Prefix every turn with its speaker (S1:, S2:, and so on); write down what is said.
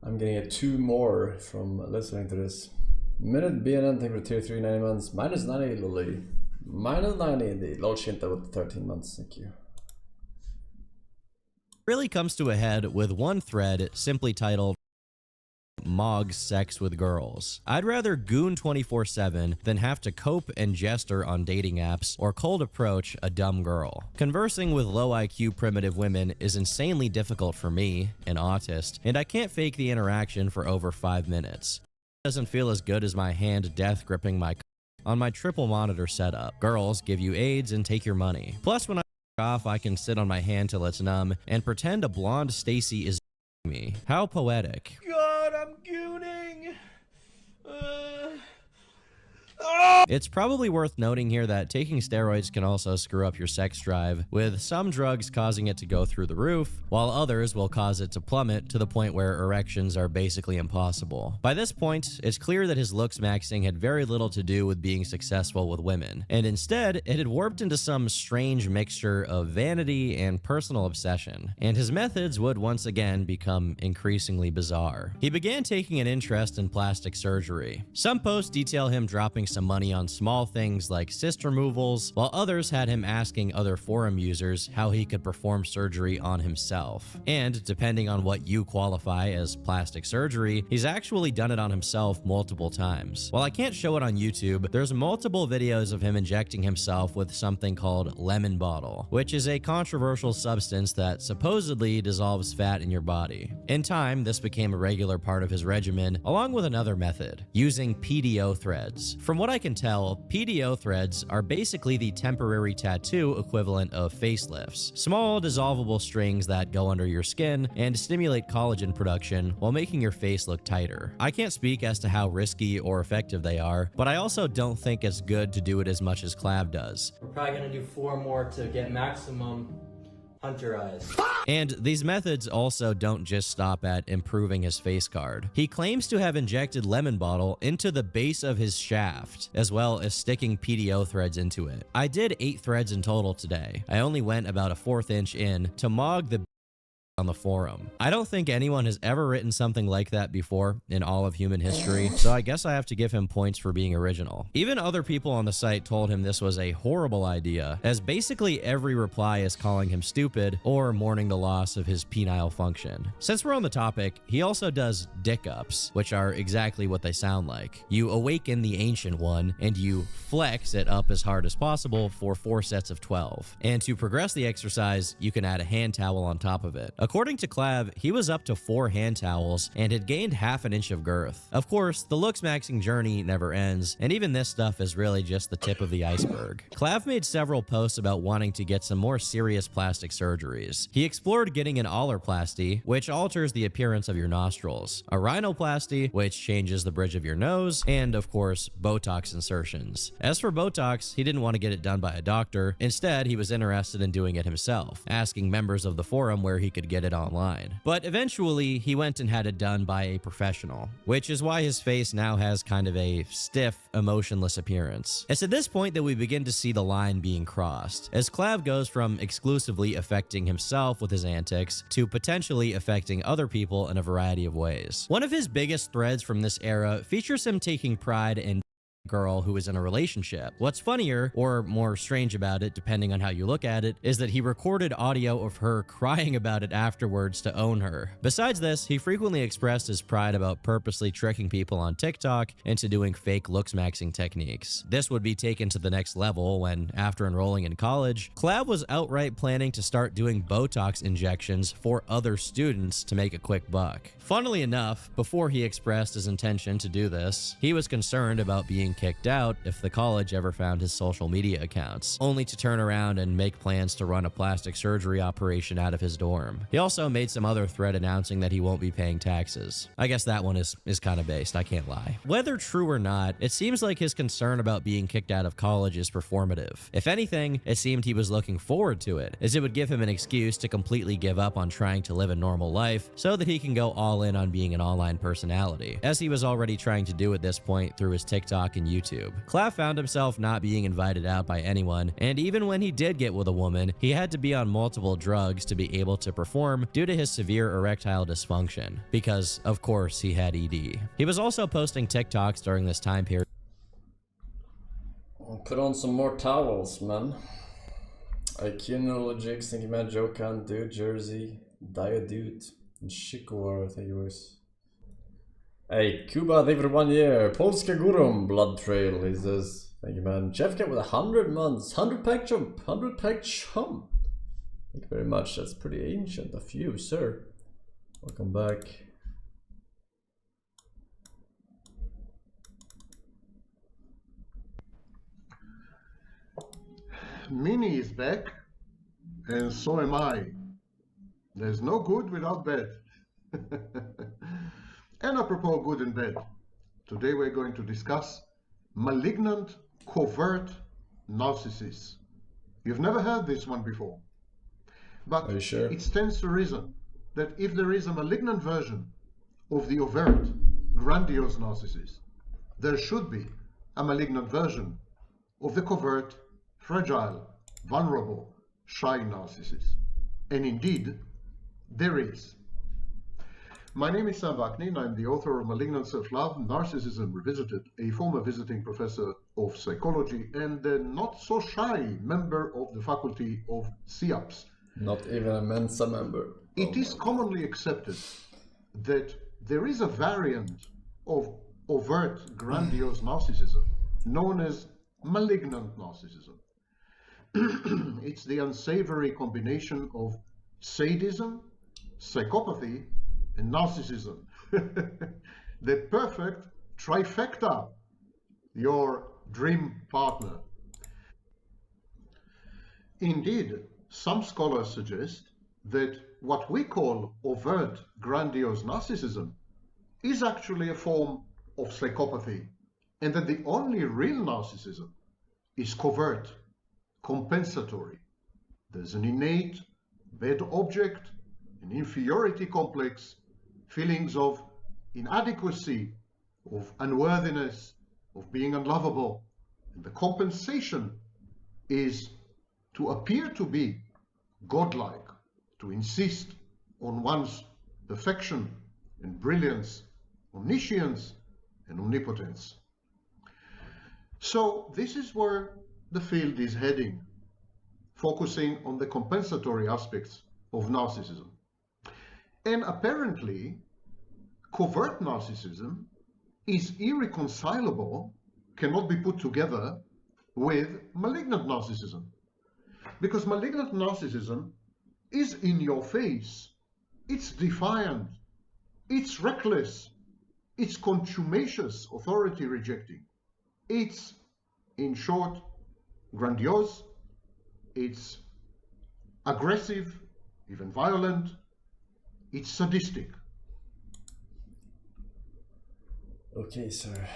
S1: I'm getting a 2 more from listening to this. Minute BNN, thank you for tier 3, 90 months. Minus 90, Lily. Minus 90 indeed. Lord Shinta with the 13 months, thank you.
S2: Really comes to a head with one thread simply titled Mog's sex with girls. I'd rather goon 24/7 than have to cope and jester on dating apps or cold approach a dumb girl. Conversing with low IQ primitive women is insanely difficult for me, an autist, and I can't fake the interaction for over 5 minutes. It doesn't feel as good as my hand death gripping my on my triple monitor setup. Girls give you AIDS and take your money. Plus when I off, I can sit on my hand till it's numb and pretend a blonde Stacy is me. How poetic.
S3: God, I'm gooning.
S2: It's probably worth noting here that taking steroids can also screw up your sex drive, with some drugs causing it to go through the roof, while others will cause it to plummet to the point where erections are basically impossible. By this point, it's clear that his looks maxing had very little to do with being successful with women, and instead, it had warped into some strange mixture of vanity and personal obsession, and his methods would once again become increasingly bizarre. He began taking an interest in plastic surgery. Some posts detail him dropping some money on small things like cyst removals, while others had him asking other forum users how he could perform surgery on himself. And depending on what you qualify as plastic surgery, he's actually done it on himself multiple times. While I can't show it on YouTube, there's multiple videos of him injecting himself with something called lemon bottle, which is a controversial substance that supposedly dissolves fat in your body. In time, this became a regular part of his regimen, along with another method, using PDO threads. From what I can tell, PDO threads are basically the temporary tattoo equivalent of facelifts. Small, dissolvable strings that go under your skin and stimulate collagen production while making your face look tighter. I can't speak as to how risky or effective they are, but I also don't think it's good to do it as much as Clav does.
S3: We're probably gonna do 4 more to get maximum hunter eyes.
S2: And these methods also don't just stop at improving his face card. He claims to have injected lemon bottle into the base of his shaft, as well as sticking PDO threads into it. I did 8 threads in total today. I only went about a 1/4 inch in to mog the on the forum. I don't think anyone has ever written something like that before in all of human history, so I guess I have to give him points for being original. Even other people on the site told him this was a horrible idea, as basically every reply is calling him stupid or mourning the loss of his penile function. Since we're on the topic, he also does dick ups, which are exactly what they sound like. You awaken the ancient one and you flex it up as hard as possible for 4 sets of 12. And to progress the exercise, you can add a hand towel on top of it. According to Clav, he was up to 4 hand towels and had gained 1/2 inch of girth. Of course, the looks maxing journey never ends, and even this stuff is really just the tip of the iceberg. Clav made several posts about wanting to get some more serious plastic surgeries. He explored getting an ollerplasty, which alters the appearance of your nostrils, a rhinoplasty, which changes the bridge of your nose, and of course, Botox insertions. As for Botox, he didn't want to get it done by a doctor. Instead, he was interested in doing it himself, asking members of the forum where he could get it online. But eventually, he went and had it done by a professional, which is why his face now has kind of a stiff, emotionless appearance. It's at this point that we begin to see the line being crossed, as Clav goes from exclusively affecting himself with his antics to potentially affecting other people in a variety of ways. One of his biggest threads from this era features him taking pride in girl who is in a relationship. What's funnier, or more strange about it, depending on how you look at it, is that he recorded audio of her crying about it afterwards to own her. Besides this, he frequently expressed his pride about purposely tricking people on TikTok into doing fake looks maxing techniques. This would be taken to the next level when, after enrolling in college, Clav was outright planning to start doing Botox injections for other students to make a quick buck. Funnily enough, before he expressed his intention to do this, he was concerned about being kicked out if the college ever found his social media accounts, only to turn around and make plans to run a plastic surgery operation out of his dorm. He also made some other thread announcing that he won't be paying taxes. I guess that one is kind of based, I can't lie. Whether true or not, it seems like his concern about being kicked out of college is performative. If anything, it seemed he was looking forward to it, as it would give him an excuse to completely give up on trying to live a normal life so that he can go all in on being an online personality, as he was already trying to do at this point through his TikTok and on YouTube. Clav found himself not being invited out by anyone, and even when he did get with a woman, he had to be on multiple drugs to be able to perform due to his severe erectile dysfunction, because of course he had ED. He was also posting TikToks during this time period.
S1: Put on some more towels, man. Iconologics, thank you, man. Jokan, Dude, Jersey, Diadude, and Shikowar, thank you, boys. Hey, Cuba, thank you for 1 year. Polska Gurum, Blood Trail, he says. Thank you, man. Jeff Cat with 100 months. 100 pack jump. 100 pack jump. Thank you very much. That's pretty ancient of you, sir. Welcome back.
S4: Mini is back, and so am I. There's no good without bad. And apropos good and bad, today we're going to discuss malignant covert narcissists. You've never heard this one before. But
S1: Are you sure?
S4: it stands to reason that if there is a malignant version of the overt, grandiose narcissist, there should be a malignant version of the covert, fragile, vulnerable, shy narcissist. And indeed, there is. My name is Sam Vaknin. I'm the author of Malignant Self-Love, Narcissism Revisited, a former visiting professor of psychology and a not-so-shy member of the faculty of SIAPS.
S1: Not even a Mensa member.
S4: It is commonly accepted that there is a variant of overt, grandiose narcissism known as malignant narcissism. It's the unsavory combination of sadism, psychopathy, and narcissism. The perfect trifecta, your dream partner. Indeed, some scholars suggest that what we call overt, grandiose narcissism is actually a form of psychopathy, and that the only real narcissism is covert, compensatory. There's an innate bad object, an inferiority complex, feelings of inadequacy, of unworthiness, of being unlovable. And the compensation is to appear to be godlike, to insist on one's perfection and brilliance, omniscience and omnipotence. So this is where the field is heading, focusing on the compensatory aspects of narcissism. And apparently, covert narcissism is irreconcilable, cannot be put together with malignant narcissism. Because malignant narcissism is in your face, it's defiant, it's reckless, it's contumacious, authority rejecting. It's, in short, grandiose, it's aggressive, even violent, it's sadistic.
S1: Okay, sir.